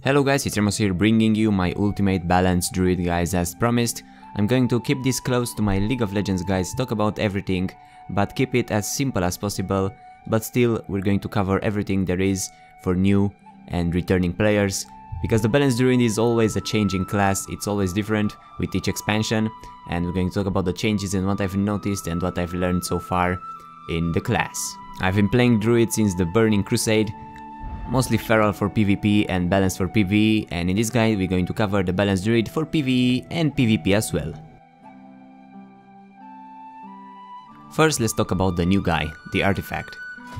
Hello guys, it's Ramos here bringing you my ultimate balanced druid guys. As promised, I'm going to keep this close to my League of Legends guys, talk about everything, but keep it as simple as possible, but still we're going to cover everything there is for new and returning players, because the balanced druid is always a changing class, it's always different with each expansion, and we're going to talk about the changes and what I've noticed and what I've learned so far in the class. I've been playing druid since the Burning Crusade, mostly feral for PvP and balanced for PvE, and in this guide we're going to cover the balanced druid for PvE and PvP as well. First, let's talk about the new guy, the artifact.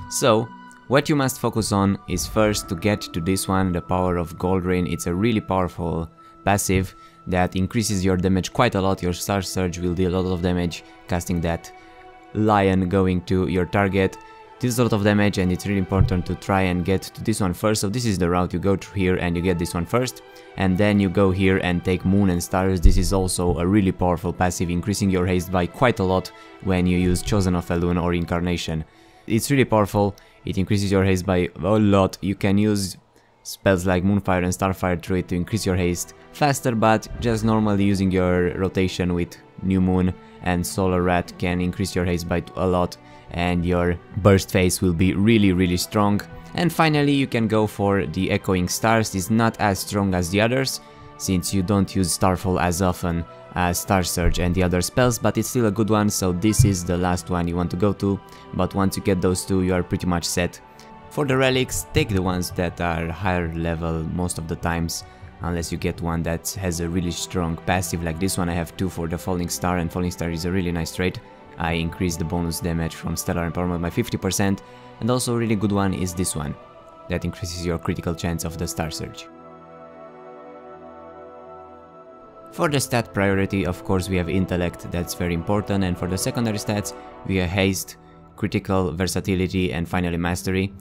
So, what you must focus on is first to get to this one, the Power of Gold Rain. It's a really powerful passive that increases your damage quite a lot. Your Star Surge will deal a lot of damage, casting that lion going to your target. Deals a lot of damage, and it's really important to try and get to this one first. So this is the route, you go through here and you get this one first, and then you go here and take Moon and Stars. This is also a really powerful passive, increasing your haste by quite a lot when you use Chosen of Elune or Incarnation. It's really powerful, it increases your haste by a lot. You can use spells like Moonfire and Starfire through it to increase your haste faster, but just normally using your rotation with New Moon and Solar Rat can increase your haste by a lot, and your burst phase will be really strong. And finally you can go for the Echoing Stars. It's not as strong as the others, since you don't use Starfall as often as Star Surge and the other spells, but it's still a good one, so this is the last one you want to go to. But once you get those two, you are pretty much set. For the relics, take the ones that are higher level most of the times, unless you get one that has a really strong passive like this one. I have two for the Falling Star, and Falling Star is a really nice trait. I increase the bonus damage from Stellar Empowerment by 50%, and also a really good one is this one, that increases your critical chance of the Star Surge. For the stat priority, of course, we have Intellect, that's very important, and for the secondary stats, we have Haste, Critical, Versatility, and finally Mastery.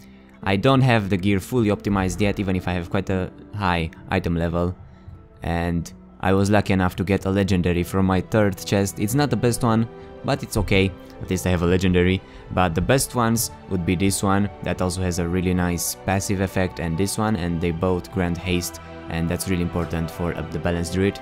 I don't have the gear fully optimized yet, even if I have quite a high item level, and I was lucky enough to get a legendary from my third chest. It's not the best one, but it's okay, at least I have a legendary. But the best ones would be this one, that also has a really nice passive effect, and this one, and they both grant haste, and that's really important for the balanced druid.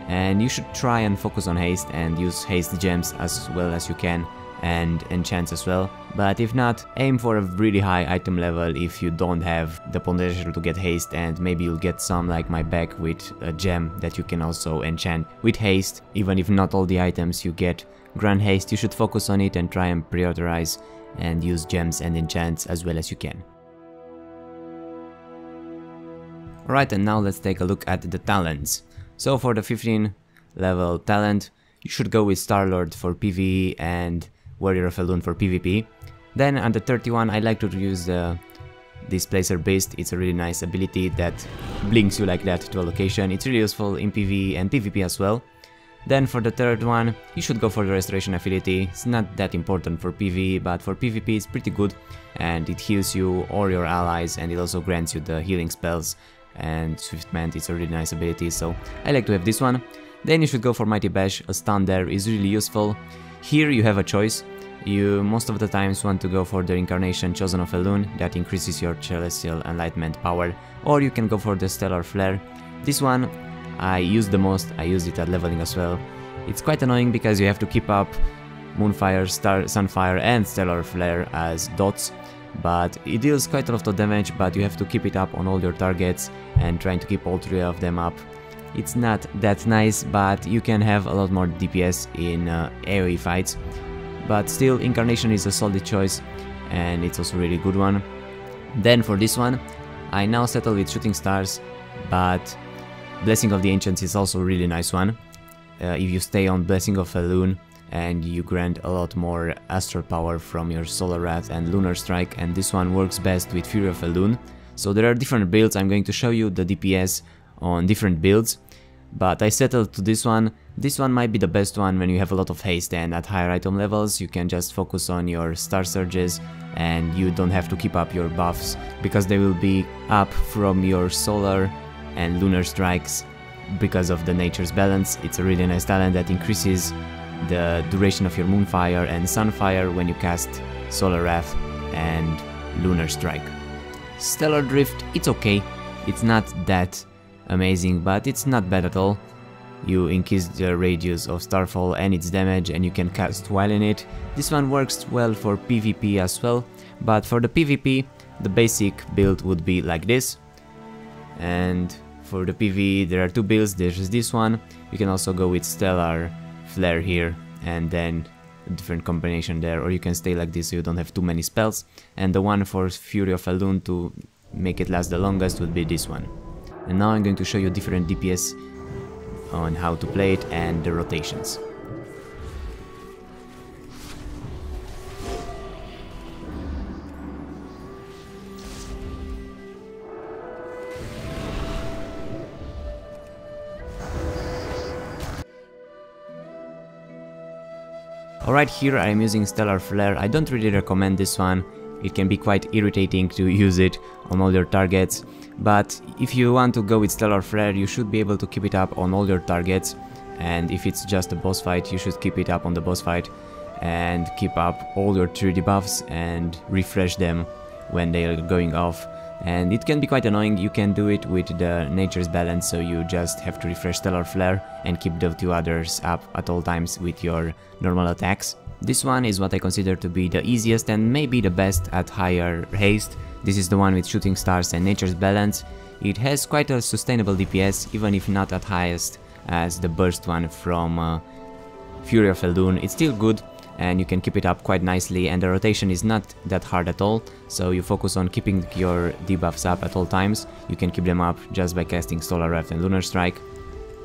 And you should try and focus on haste and use haste gems as well as you can, and enchants as well. But if not, aim for a really high item level if you don't have the potential to get haste, and maybe you'll get some like my back with a gem that you can also enchant with haste. Even if not all the items you get grant haste, you should focus on it and try and prioritize and use gems and enchants as well as you can. Alright, and now let's take a look at the talents. So for the 15 level talent, you should go with Starlord for PvE and Warrior of Elune for PvP. Then under 31, I like to use the Displacer Beast. It's a really nice ability that blinks you like that to a location. It's really useful in PvE and PvP as well. Then for the third one, you should go for the Restoration Affinity. It's not that important for PvE, but for PvP it's pretty good, and it heals you or your allies, and it also grants you the healing spells. And Swiftment, it's a really nice ability, so I like to have this one. Then you should go for Mighty Bash. A stun there is really useful. Here you have a choice. You most of the times want to go for the Incarnation Chosen of Elune, that increases your Celestial Enlightenment power, or you can go for the Stellar Flare. This one I use the most, I use it at leveling as well. It's quite annoying because you have to keep up Moonfire, Sunfire and Stellar Flare as dots, but it deals quite a lot of damage, but you have to keep it up on all your targets and trying to keep all three of them up. It's not that nice, but you can have a lot more DPS in AoE fights. But still, Incarnation is a solid choice, and it's also a really good one. Then for this one, I now settle with Shooting Stars, but Blessing of the Ancients is also a really nice one. If you stay on Blessing of Elune, and you grant a lot more astral power from your Solar Wrath and Lunar Strike, and this one works best with Fury of Elune. So there are different builds, I'm going to show you the DPS on different builds, but I settled to this one. This one might be the best one when you have a lot of haste, and at higher item levels you can just focus on your Star Surges and you don't have to keep up your buffs, because they will be up from your Solar and Lunar Strikes because of the Nature's Balance. It's a really nice talent that increases the duration of your Moonfire and Sunfire when you cast Solar Wrath and Lunar Strike. Stellar Drift, it's okay. It's not that amazing, but it's not bad at all. You increase the radius of Starfall and its damage, and you can cast while in it. This one works well for PvP as well, but for the PvP the basic build would be like this. And for the PvE there are two builds, there's this one. You can also go with Stellar Flare here and then a different combination there, or you can stay like this so you don't have too many spells. And the one for Fury of Elune to make it last the longest would be this one. And now I'm going to show you different DPS on how to play it and the rotations. Alright, here I am using Stellar Flare. I don't really recommend this one. It can be quite irritating to use it on all your targets, but if you want to go with Stellar Flare you should be able to keep it up on all your targets, and if it's just a boss fight you should keep it up on the boss fight and keep up all your 3 debuffs and refresh them when they are going off. And it can be quite annoying. You can do it with the Nature's Balance, so you just have to refresh Stellar Flare and keep the 2 others up at all times with your normal attacks. This one is what I consider to be the easiest and maybe the best at higher haste. This is the one with Shooting Stars and Nature's Balance. It has quite a sustainable DPS, even if not at highest as the burst one from Fury of Elune. It's still good and you can keep it up quite nicely, and the rotation is not that hard at all, so you focus on keeping your debuffs up at all times. You can keep them up just by casting Solar Wrath and Lunar Strike.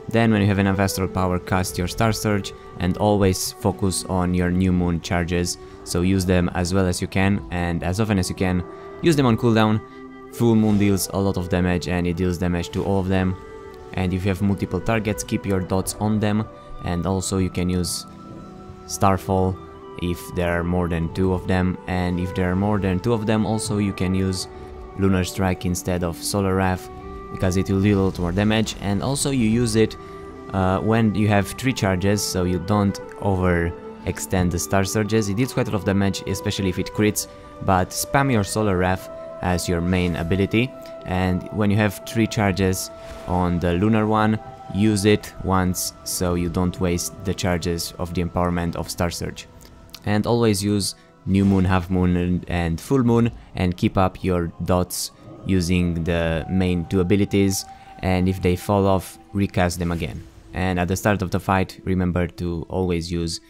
Then when you have enough astral power, cast your Star Surge and always focus on your new moon charges, so use them as well as you can and as often as you can. Use them on cooldown. Full moon deals a lot of damage and it deals damage to all of them, and if you have multiple targets keep your dots on them, and also you can use Starfall if there are more than 2 of them, and if there are more than 2 of them also you can use Lunar Strike instead of Solar Wrath, because it will deal a lot more damage. And also you use it when you have 3 charges, so you don't overextend the Star Surges. It deals quite a lot of damage, especially if it crits, but spam your Solar Wrath as your main ability, and when you have 3 charges on the Lunar one, use it once so you don't waste the charges of the empowerment of Star Surge. And always use New Moon, Half Moon and Full Moon, and keep up your dots using the main 2 abilities, and if they fall off, recast them again. And at the start of the fight, remember to always use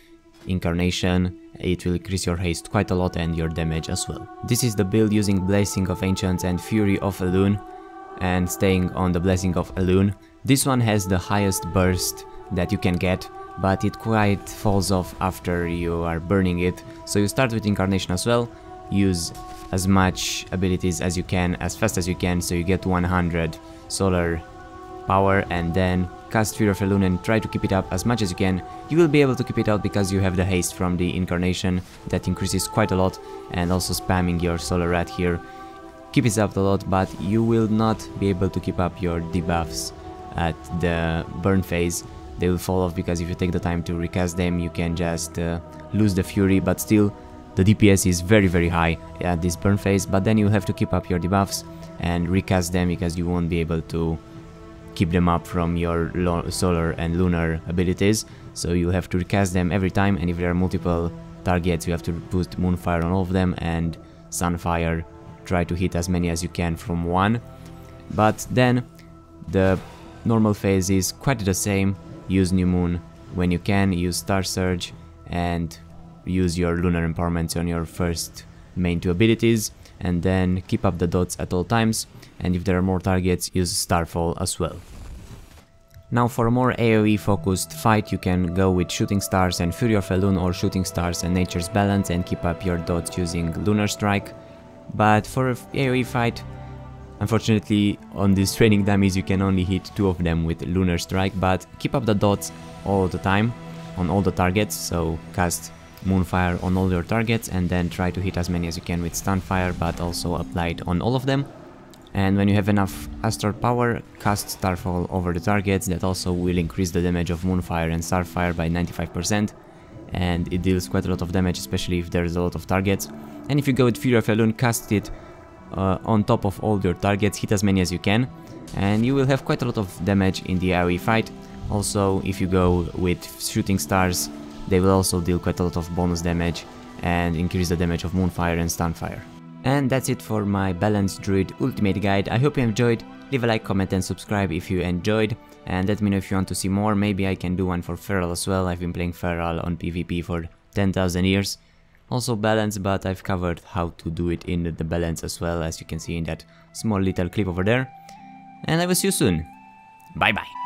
Incarnation. It will increase your haste quite a lot and your damage as well. This is the build using Blessing of Ancients and Fury of Elune, and staying on the Blessing of Elune. This one has the highest burst that you can get, but it quite falls off after you are burning it, so you start with Incarnation as well. Use as much abilities as you can, as fast as you can, so you get 100 solar power, and then cast Fury of Elune and try to keep it up as much as you can. You will be able to keep it out because you have the haste from the Incarnation that increases quite a lot, and also spamming your Solar Wrath here keeps it up a lot, but you will not be able to keep up your debuffs at the burn phase. They will fall off because if you take the time to recast them you can just lose the Fury, but still the DPS is very high at this burn phase. But then you have to keep up your debuffs and recast them because you won't be able to keep them up from your solar and lunar abilities, so you have to recast them every time. And if there are multiple targets you have to put Moonfire on all of them, and Sunfire, try to hit as many as you can from one. But then the normal phase is quite the same. Use New Moon when you can, use Star Surge, and use your Lunar Empowerment on your first main 2 abilities, and then keep up the dots at all times, and if there are more targets use Starfall as well. Now for a more AoE focused fight you can go with Shooting Stars and Fury of Elune, or Shooting Stars and Nature's Balance, and keep up your dots using Lunar Strike. But for an AoE fight, unfortunately on these training dummies you can only hit 2 of them with Lunar Strike, but keep up the dots all the time on all the targets, so cast Moonfire on all your targets and then try to hit as many as you can with Stunfire, but also apply it on all of them. And when you have enough Astral Power, cast Starfall over the targets. That also will increase the damage of Moonfire and Starfire by 95%, and it deals quite a lot of damage, especially if there's a lot of targets. And if you go with Fury of Elune, cast it on top of all your targets, hit as many as you can, and you will have quite a lot of damage in the AoE fight. Also, if you go with shooting stars, they will also deal quite a lot of bonus damage and increase the damage of Moonfire and Stunfire. And that's it for my balanced Druid ultimate guide. I hope you enjoyed. Leave a like, comment and subscribe if you enjoyed, and let me know if you want to see more. Maybe I can do one for Feral as well. I've been playing Feral on PvP for 10,000 years. Also balance, but I've covered how to do it in the balance as well, as you can see in that small little clip over there. And I will see you soon. Bye bye.